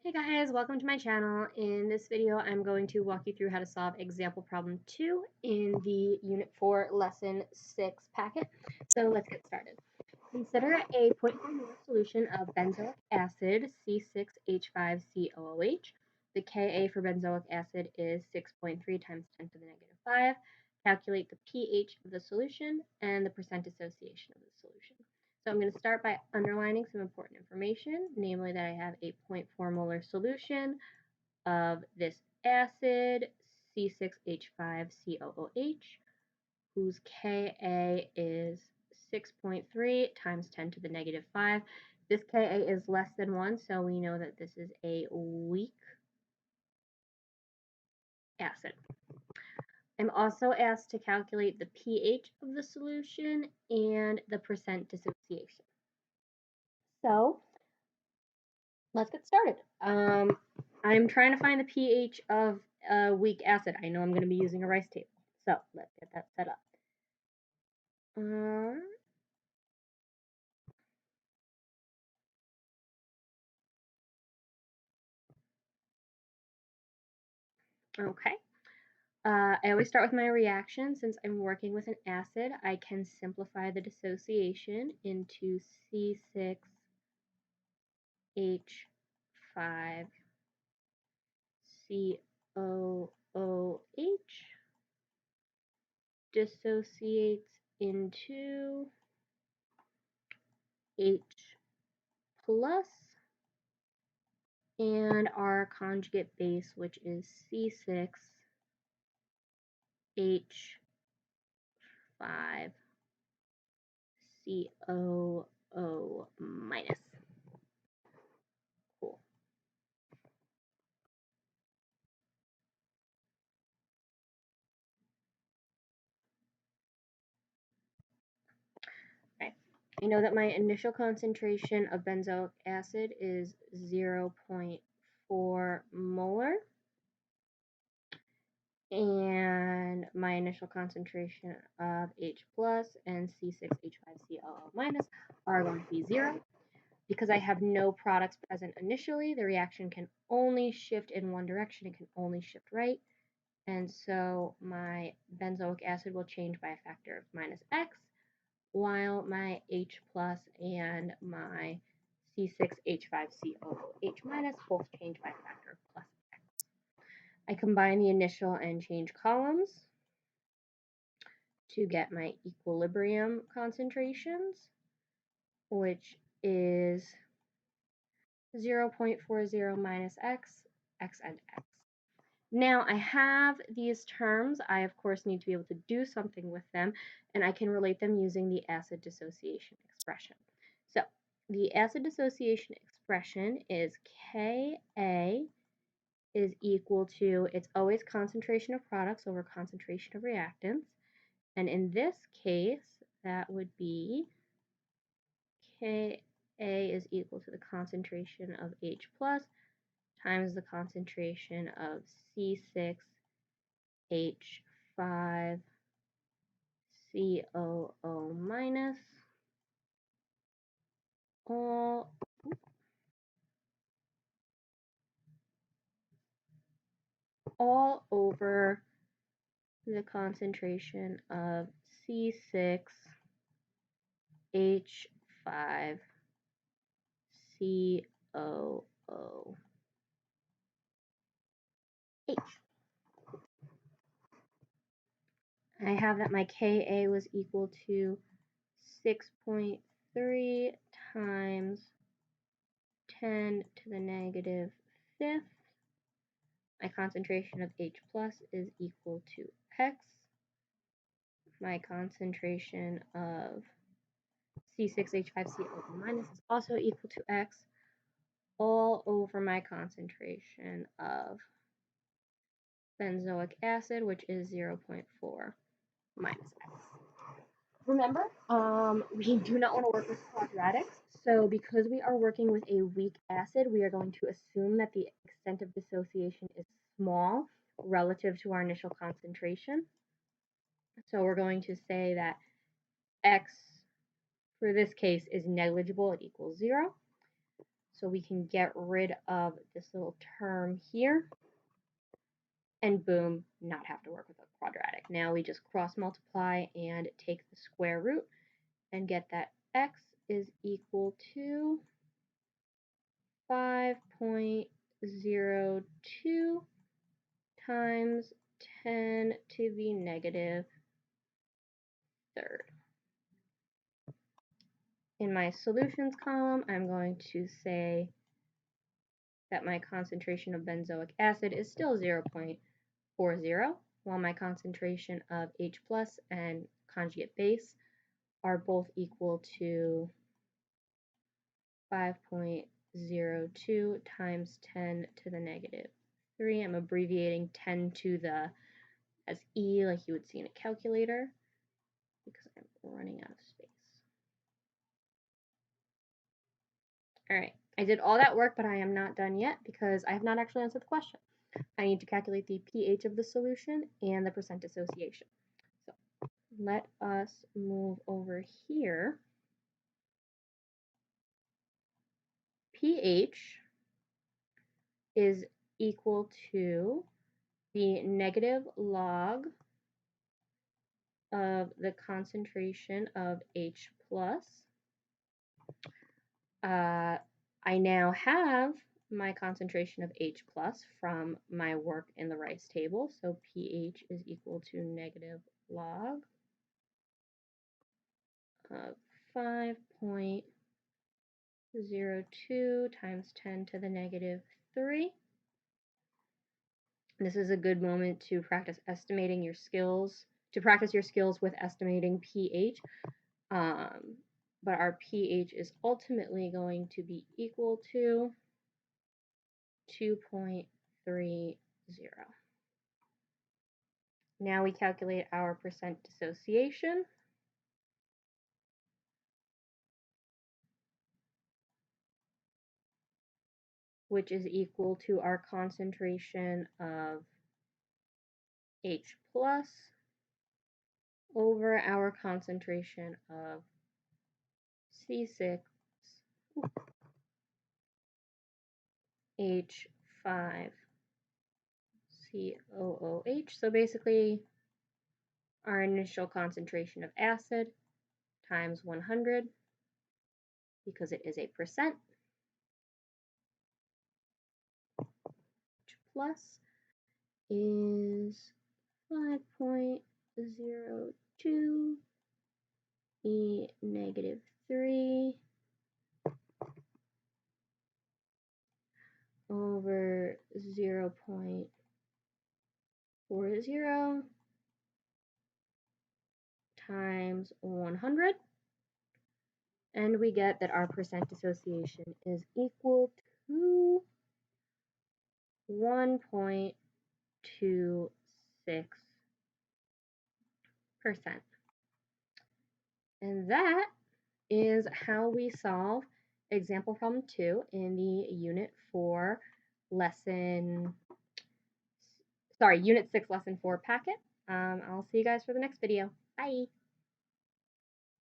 Hey guys, welcome to my channel. In this video, I'm going to walk you through how to solve example problem 2 in the Unit 4 Lesson 6 packet. So let's get started. Consider a 0.4 solution of benzoic acid C6H5COOH. The Ka for benzoic acid is 6.3 times 10 to the negative 5. Calculate the pH of the solution and the percent dissociation of the solution. So I'm going to start by underlining some important information, namely that I have a 0.4 molar solution of this acid, C6H5COOH, whose Ka is 6.3 times 10 to the negative 5. This Ka is less than 1, so we know that this is a weak acid. I'm also asked to calculate the pH of the solution and the percent dissociation. So let's get started. I'm trying to find the pH of a weak acid. I know I'm going to be using a rice table, so let's get that set up. Okay. I always start with my reaction. Since I'm working with an acid, I can simplify the dissociation into C6H5COOH dissociates into H plus and our conjugate base, which is C6H5COO minus. Cool. Okay. I know that my initial concentration of benzoic acid is 0.4 molar. And my initial concentration of H plus and C6H5COO minus are going to be 0. Because I have no products present initially, the reaction can only shift in one direction. It can only shift right. And so my benzoic acid will change by a factor of minus X, while my H plus and my C6H5COOH minus both change by a factor of plus X. I combine the initial and change columns to get my equilibrium concentrations, which is 0.40 minus X, X and X. Now I have these terms. I, of course, need to be able to do something with them, and I can relate them using the acid dissociation expression. So the acid dissociation expression is Ka is equal to, it's always concentration of products over concentration of reactants. And in this case, that would be Ka is equal to the concentration of H plus times the concentration of C6H5COO minus all over the concentration of C6H5COOH. I have that my Ka was equal to 6.3 times 10 to the negative fifth. My concentration of H plus is equal to X. My concentration of C6H5COO minus is also equal to X, all over my concentration of benzoic acid, which is 0.4 minus X. Remember, we do not want to work with quadratics, so because we are working with a weak acid, we are going to assume that the extent of dissociation is small relative to our initial concentration. So we're going to say that X, for this case, is negligible, it equals 0. So we can get rid of this little term here, and boom, not have to work with a quadratic. Now we just cross multiply and take the square root and get that x is equal to 5.02 times 10 to the negative third. In my solutions column, I'm going to say that my concentration of benzoic acid is still 0.40, while my concentration of H plus and conjugate base are both equal to 5.02 times 10 to the negative 3. I'm abbreviating 10 to the as E like you would see in a calculator because I'm running out of space. All right, I did all that work, but I am not done yet because I have not actually answered the question. I need to calculate the pH of the solution and the percent dissociation. So let us move over here. pH is equal to the negative log of the concentration of H plus. I now have my concentration of H plus from my work in the rice table. So pH is equal to negative log of 5.02 times 10 to the negative 3. This is a good moment to practice estimating your skills, to practice your skills with estimating pH. But our pH is ultimately going to be equal to 2.30. Now we calculate our percent dissociation, which is equal to our concentration of H plus over our concentration of C6 H5 COOH. So basically our initial concentration of acid times 100 because it is a percent, plus is 5.02 E negative 3 over 0.40 times 100, and we get that our percent dissociation is equal to 1.26%. And that is how we solve example problem 2 in the Unit 6 lesson 4 packet. I'll see you guys for the next video. Bye.